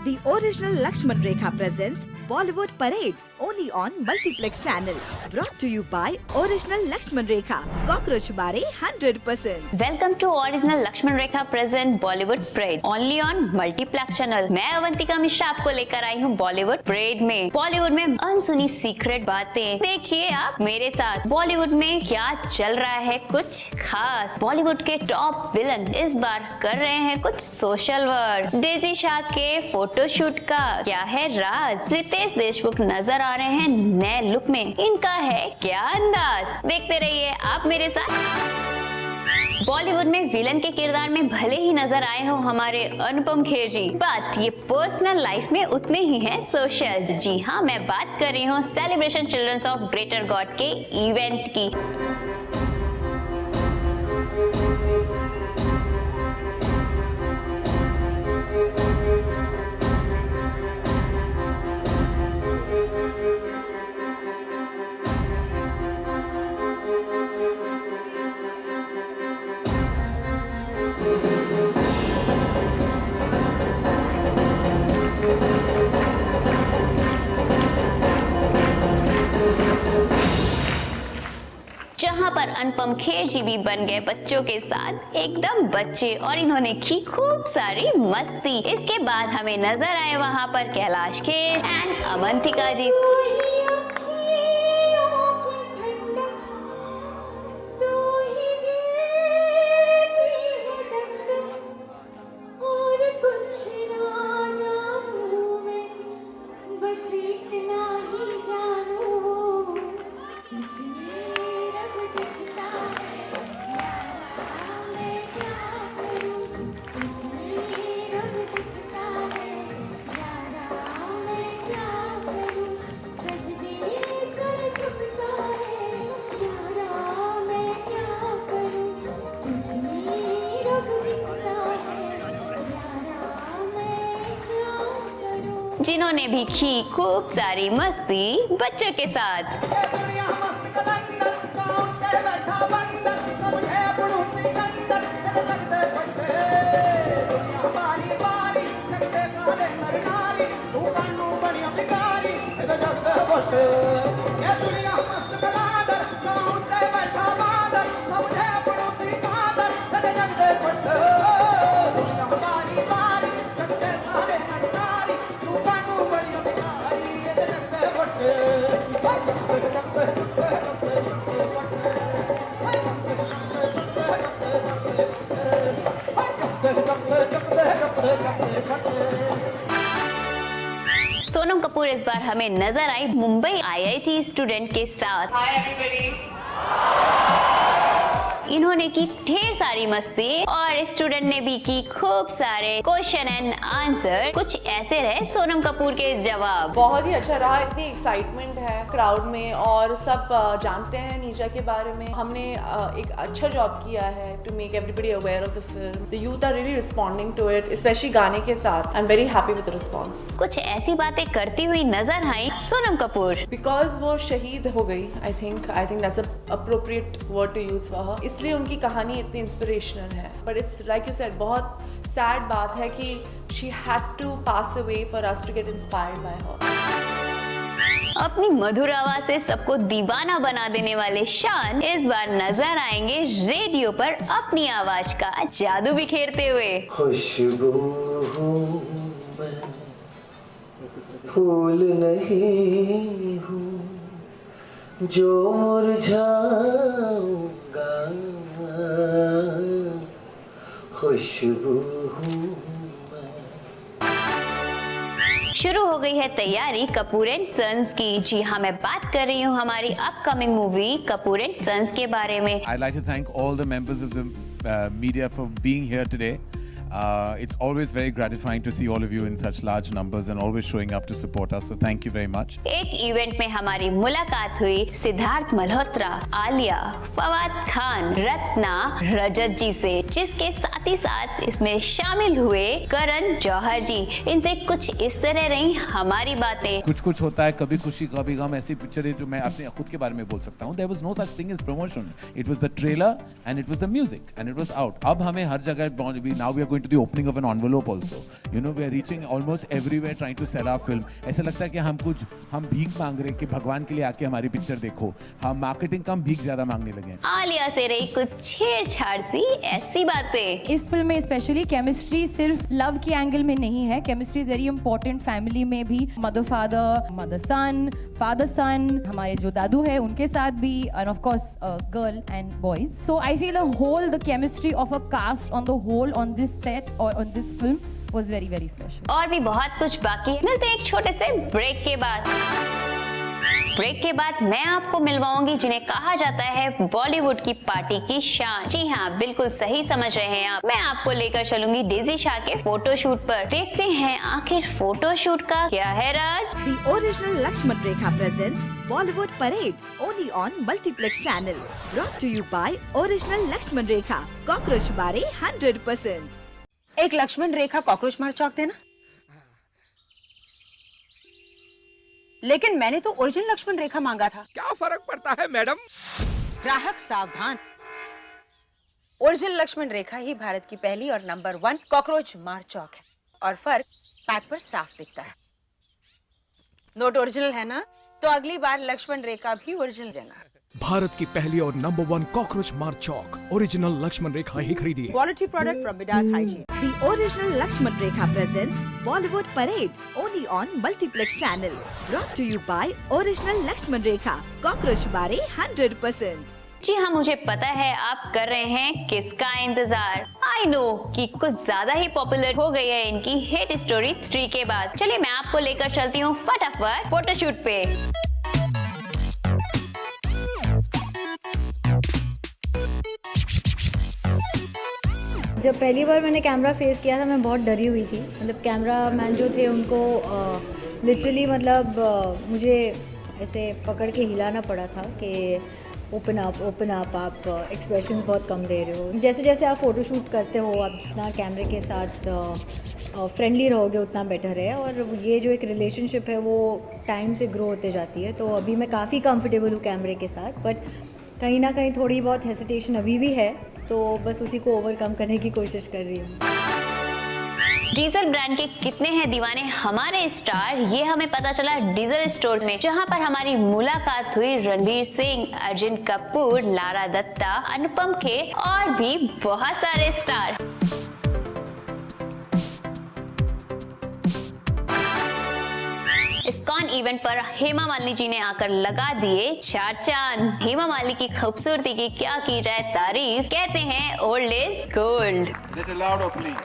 The original Lakshman Rekha presents Bollywood Parade only on Multiplex channel. Brought to you by Original Lakshman Rekha. Cockroach Mare 100%. Welcome to original Lakshman Rekha present Bollywood parade only on multiplex channel. मैं अवंतिका मिश्रा आपको लेकर आई हूँ Bollywood parade में। बॉलीवुड में अनसुनी secret बातें देखिए आप मेरे साथ। बॉलीवुड में क्या चल रहा है कुछ खास। बॉलीवुड के टॉप विलन इस बार कर रहे हैं कुछ सोशल वर्क। डेजी शाह के फोटोशूट का क्या है राज। रितेश देशमुख नजर आ रहे हैं नए लुक में, इनका है क्या अंदाज। देखते रहिए आप मेरे साथ। बॉलीवुड में विलन के किरदार में भले ही नजर आए हो हमारे अनुपम खेर जी, बट ये पर्सनल लाइफ में उतने ही हैं सोशल। जी हाँ, मैं बात कर रही हूँ celebration children's of greater god के इवेंट की। जहां पर अनुपम खेर जी भी बन गए बच्चों के साथ एकदम बच्चे, और इन्होंने की खूब सारी मस्ती। इसके बाद हमें नजर आए वहां पर कैलाश खेर एंड अवंतिका जी। जिन्होंने भी की खूब सारी मस्ती बच्चों के साथ। सोनम कपूर इस बार हमें नजर आई मुंबई आईआईटी स्टूडेंट के साथ। Hi everybody. इन्होंने की ढेर सारी मस्ती और स्टूडेंट ने भी की खूब सारे क्वेश्चन एंड आंसर। कुछ ऐसे रहे सोनम कपूर के जवाब। बहुत ही अच्छा रहा, इतनी एक्साइटमेंट है क्राउड में और सब जानते हैं नीजा के बारे में। हमने एक अच्छा जॉब किया है to make everybody aware of the film. The youth are really responding to it, specially गाने के साथ। I am very happy with the response. कुछ ऐसी बातें करती हुई नजर आई सोनम कपूर। बिकॉज वो शहीद हो गई, I think that's appropriate word to use for her, इसलिए उनकी कहानी इतनी इंस्पिरेशनल है। But it's like you said, बहुत सैड बात है कि she had to pass away for us to get inspired by her. अपनी मधुर आवाज से सबको दीवाना बना देने वाले शान इस बार नजर आएंगे रेडियो पर अपनी आवाज का जादू बिखेरते हुए। खुशबू हूँ मैं, फूल नहीं हूँ जो मुरझाऊंगा, खुशबू हूँ। शुरू हो गई है तैयारी कपूर एंड सन्स की। जी हाँ, मैं बात कर रही हूँ हमारी upcoming movie Kapoor and sons के बारे में। I'd like to thank all the members of the media for being here today. It's always very gratifying to see all of you in such large numbers and always showing up to support us. So thank you very much. एक event में हमारी मुलाकात हुई सिद्धार्थ मल्होत्रा, आलिया, फवाद खान, रत्ना, रजत जी से, जिसके साथ ही साथ इसमें शामिल हुए करण जौहर जी। इनसे कुछ इस तरह रही हमारी बातें। कुछ कुछ होता है, कभी खुशी कभी गम, ऐसी पिक्चर है जो मैं अपने खुद के बारे में बोल सकता हूँ. There was no such thing as promotion. It was the trailer and it was the music and it was out. अब हमें हर जगह now we are going going to the opening of an envelope also. You know, we are reaching almost everywhere trying to sell our film. ऐसा लगता है कि हम भीख मांग रहे कि भगवान के लिए आके हमारी पिक्चर देखो. हम मार्केटिंग कम भीख ज्यादा मांगने लगे हैं. आलिया से रही कुछ छेड़छाड़ सी ऐसी बातें. इस फिल्म में स्पेशली केमिस्ट्री सिर्फ लव के एंगल में नहीं है. Chemistry is very important. Family में भी मदर सन, फादर सन, हमारे जो दादू है उनके साथ भी, and of course girl and boys. So I feel the whole the chemistry of a cast on the whole on this set और on this film was very very special. और भी बहुत कुछ बाकी है. मिलते हैं एक छोटे से ब्रेक के बाद. ब्रेक के बाद मैं आपको मिलवाऊंगी जिन्हें कहा जाता है बॉलीवुड की पार्टी की शान. जी हाँ, बिल्कुल सही समझ रहे हैं आप. मैं आपको लेकर चलूंगी डेजी शाह के फोटोशूट पर. देखते हैं आखिर फोटोशूट का क्या है राज. The original Lakshman Rekha presents Bollywood Parade only on Multiplex channel. Brought to you by original Lakshman Rekha. Cockroach Bare 100%. एक लक्ष्मण रेखा कॉकरोच मार चौक देना. लेकिन मैंने तो ओरिजिनल लक्ष्मण रेखा मांगा था. क्या फर्क पड़ता है मैडम? ग्राहक सावधान. ओरिजिनल लक्ष्मण रेखा ही भारत की पहली और नंबर 1 कॉकरोच मार चौक है. और फर्क पैक पर साफ दिखता है. नोट ओरिजिनल है ना, तो अगली बार लक्ष्मण रेखा भी ओरिजिनल देना. भारत की पहली और नंबर 1 कॉकरोच मार चौक ओरिजिनल लक्ष्मण रेखा ही खरीदिए. Quality product from Midas Hygiene. The original Lakshman Rekha presents Bollywood Parade only on Multiplex channel. Brought to you by original Lakshman Rekha. Cockroach Bare 100%. जी हाँ, मुझे पता है आप कर रहे हैं किसका इंतजार. आई नो कि कुछ ज्यादा ही पॉपुलर हो गई है इनकी हिट स्टोरी 3 के बाद. चलिए मैं आपको लेकर चलती हूँ फटाफट फोटोशूट पे. जब पहली बार मैंने कैमरा फेस किया था मैं बहुत डरी हुई थी. मतलब कैमरा मैन जो थे उनको लिटरली मतलब मुझे ऐसे पकड़ के हिलाना पड़ा था कि ओपन अप आप एक्सप्रेशन बहुत कम दे रहे हो. जैसे जैसे आप फ़ोटोशूट करते हो आप जितना कैमरे के साथ फ्रेंडली रहोगे उतना बेटर है. और ये जो एक रिलेशनशिप है वो टाइम से ग्रो होते जाती है. तो अभी मैं काफ़ी कंफर्टेबल हूँ कैमरे के साथ, बट कहीं ना कहीं थोड़ी बहुत हेसिटेशन अभी भी है. तो बस उसी को ओवरकम करने की कोशिश कर रही हूँ. डीजल ब्रांड के कितने हैं दीवाने हमारे स्टार, ये हमें पता चला डीजल स्टोर में, जहां पर हमारी मुलाकात हुई रणवीर सिंह, अर्जुन कपूर, लारा दत्ता, अनुपम खेर और भी बहुत सारे स्टार. इस्कॉन इवेंट पर हेमा मालिनी जी ने आकर लगा दिए 4 चांद. हेमा मालिनी की खूबसूरती की क्या की जाए तारीफ. कहते हैं old is gold. Little louder, please,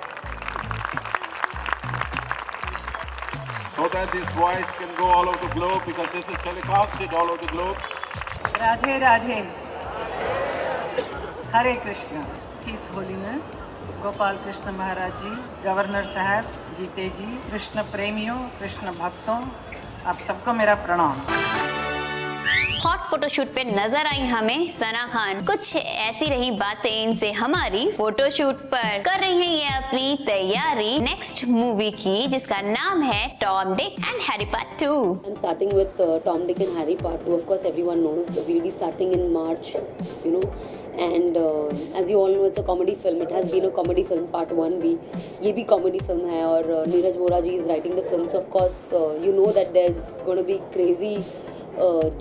so that this voice can go all over the globe, because this is telecasted all over the globe. Radhe Radhe. Hare Krishna. His Holiness Gopal Krishna Maharaj ji, governor साहब, गीते जी, कृष्ण प्रेमियों, कृष्ण भक्तों, आप सबको मेरा प्रणाम. हॉट फोटोशूट पे नजर आई हमें सना खान. कुछ ऐसी रही बातें इनसे हमारी फोटोशूट पर. कर रही हैं ये अपनी तैयारी नेक्स्ट मूवी की, जिसका नाम है Tom Dick and Harry part 2. I'm starting with Tom, Dick and Harry Part 2. Of course, everyone knows we'll be starting in March, you know. And as you all know, it's a comedy film. It has been a comedy film. Part 1 भी ये भी comedy film है. और नीरज वोरा जी is writing the film. So of course, you know that there's going to be crazy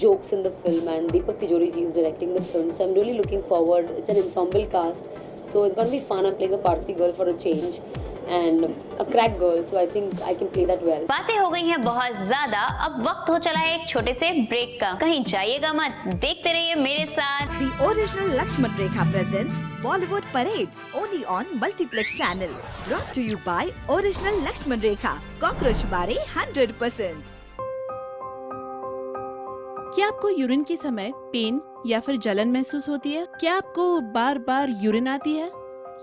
jokes in the film, and Deepak Tijori ji is directing the film. So I'm really looking forward. It's an ensemble cast, so it's going to be fun. I'm playing a Parsi girl for a change, and a crack girl. So I think I can play that well. बातें हो गई हैं बहुत ज्यादा. अब वक्त हो चला है एक छोटे से ब्रेक का. कहीं जाइएगा मत, देखते रहिए मेरे साथ. The original Lakshman Rekha presents Bollywood Parade only on Multiplex channel. Brought to you by original Lakshman Rekha. Cockroach Bare 100%. क्या आपको यूरिन के समय पेन या फिर जलन महसूस होती है? क्या आपको बार बार यूरिन आती है?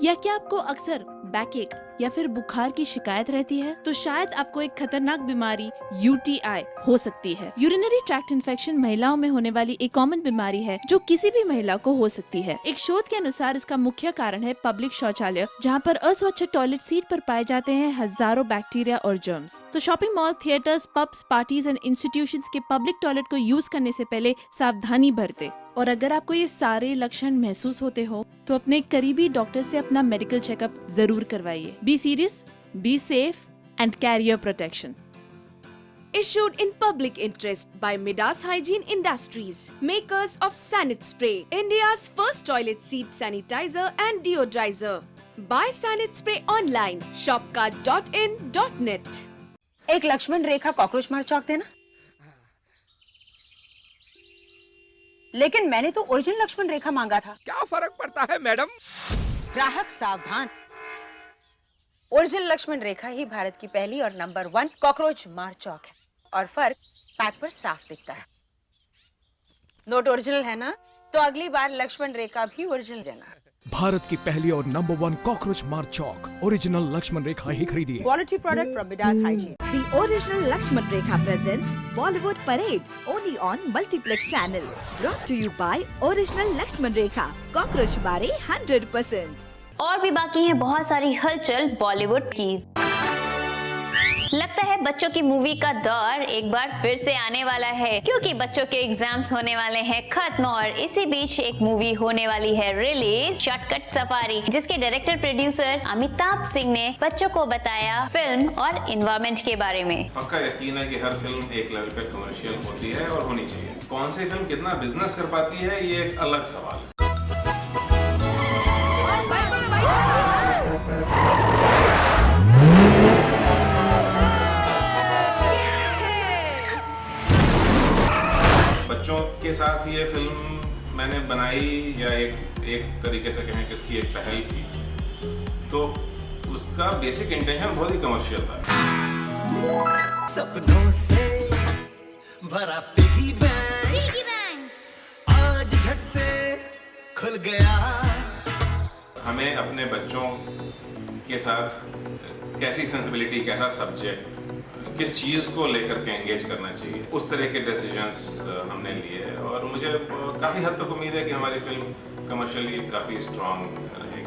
या क्या आपको अक्सर बैकएक, या फिर बुखार की शिकायत रहती है तो शायद आपको एक खतरनाक बीमारी UTI हो सकती है। यूरिनरी ट्रैक्ट इन्फेक्शन महिलाओं में होने वाली एक कॉमन बीमारी है जो किसी भी महिला को हो सकती है। एक शोध के अनुसार इसका मुख्य कारण है पब्लिक शौचालय, जहाँ पर अस्वच्छ टॉयलेट सीट पर पाए जाते हैं हजारों बैक्टीरिया और जर्म्स। तो shopping mall, theatres, pubs, parties and institutions के पब्लिक टॉयलेट को यूज करने से पहले सावधानी बरतें। और अगर आपको ये सारे लक्षण महसूस होते हो तो अपने करीबी डॉक्टर से अपना मेडिकल चेकअप जरूर करवाइए। Be serious, be safe and carry your protection. Issued in public interest by Midas Hygiene Industries, makers of Sanit Spray, India's first toilet seat sanitizer and deodorizer. Buy Sanit Spray online, shopcart.in.net. एक लक्ष्मण रेखा cockroach मार चौक देना। लेकिन मैंने तो original Lakshman रेखा मांगा था। क्या फर्क पड़ता है मैडम? ग्राहक सावधान, ओरिजिनल लक्ष्मण रेखा ही भारत की पहली और नंबर 1 कॉकरोच मार चौक है और फर्क पैक पर साफ दिखता है। नोट ओरिजिनल है ना, तो अगली बार लक्ष्मण रेखा भी ओरिजिनल देना। भारत की पहली और नंबर 1 कॉकरोच मार चौक, ओरिजिनल लक्ष्मण रेखा ही खरीदिए। Quality product from Midas hygiene. The original Lakshman Rekha presents Bollywood Parade only on Multiplex channel. Brought to you by Original Lakshman Rekha. Cockroach मारे 100%. और भी बाकी है बहुत सारी हलचल बॉलीवुड की। लगता है बच्चों की मूवी का दौर एक बार फिर से आने वाला है, क्योंकि बच्चों के एग्जाम्स होने वाले हैं खत्म और इसी बीच एक मूवी होने वाली है रिलीज, शॉर्टकट सफारी, जिसके डायरेक्टर प्रोड्यूसर अमिताभ सिंह ने बच्चों को बताया फिल्म और एनवायरमेंट के बारे में। पक्का यकीन है कि हर फिल्म एक लेवल पे कमर्शियल होती है और होनी चाहिए। कौन सी फिल्म कितना बिजनेस कर पाती है ये एक अलग सवाल है। बच्चों के साथ ये फिल्म मैंने बनाई या एक तरीके से कहें कि इसकी एक पहल की, तो उसका बेसिक इंटेंशन बहुत ही कमर्शियल था। सपनों से भरा पिगी बैंक आज झट से खुल गया। हमें अपने बच्चों के साथ कैसी सेंसिबिलिटी, कैसा सब्जेक्ट, किस चीज़ को लेकर के एंगेज करना चाहिए, उस तरह के डिसीजंस हमने लिए और मुझे काफ़ी हद तक उम्मीद है कि हमारी फिल्म कमर्शियली काफ़ी स्ट्रॉन्ग रहेगी।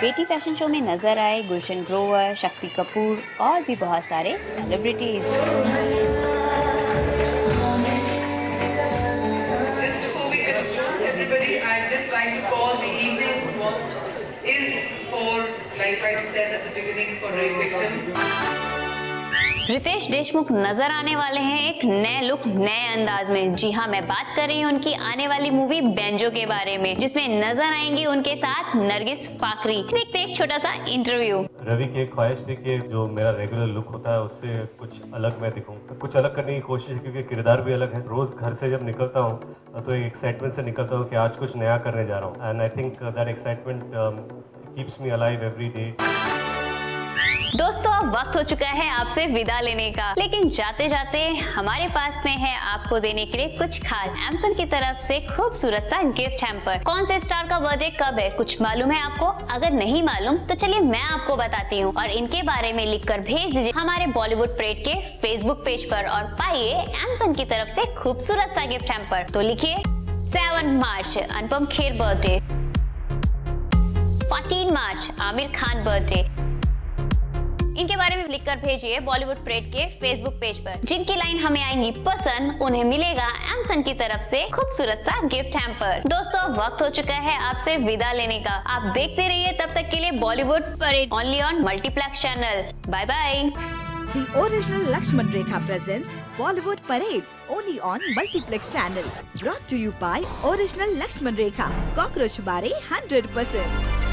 बेटी फैशन शो में नजर आए गुलशन ग्रोवर, शक्ति कपूर और भी बहुत सारे सेलिब्रिटीज। रितेश देशमुख नजर आने वाले हैं एक नए लुक, नए अंदाज में। जी हाँ, मैं बात कर रही हूँ उनकी आने वाली मूवी बेंजो के बारे में, जिसमें नजर आएंगी उनके साथ नरगिस फाकरी। देखते एक छोटा सा इंटरव्यू। रवि की एक ख्वाहिश थी कि जो मेरा रेगुलर लुक होता है उससे कुछ अलग मैं दिखूं, कुछ अलग करने की कोशिश है, क्योंकि किरदार भी अलग है। रोज घर से जब निकलता हूँ तो एक एक्साइटमेंट से निकलता हूँ कि आज कुछ नया करने जा रहा हूँ, and I think that excitement keeps me alive every day. दोस्तों, अब वक्त हो चुका है आपसे विदा लेने का, लेकिन जाते जाते हमारे पास में है आपको देने के लिए कुछ खास। एमसन की तरफ से खूबसूरत सा गिफ्ट हैम्पर। कौन से स्टार का बर्थडे कब है, कुछ मालूम है आपको? अगर नहीं मालूम तो चलिए मैं आपको बताती हूँ और इनके बारे में लिखकर भेज दीजिए हमारे बॉलीवुड परेड के फेसबुक पेज पर और पाइए एमसन की तरफ से खूबसूरत सा गिफ्ट हैम्पर। तो लिखिए 7 मार्च अनुपम खेर बर्थडे, 14 मार्च आमिर खान बर्थडे, इनके बारे में लिखकर भेजिए बॉलीवुड परेड के फेसबुक पेज पर। जिनकी लाइन हमें आएंगी पसंद, उन्हें मिलेगा एमसन की तरफ से खूबसूरत सा गिफ्ट हैम्पर। दोस्तों वक्त हो चुका है आपसे विदा लेने का। आप देखते रहिए तब तक के लिए Bollywood parade only on multiplex channel. Bye bye. The original Lakshman Rekha presents Bollywood Parade only on Multiplex channel. Brought to you by Original Lakshman Rekha. Cockroach Bare 100%.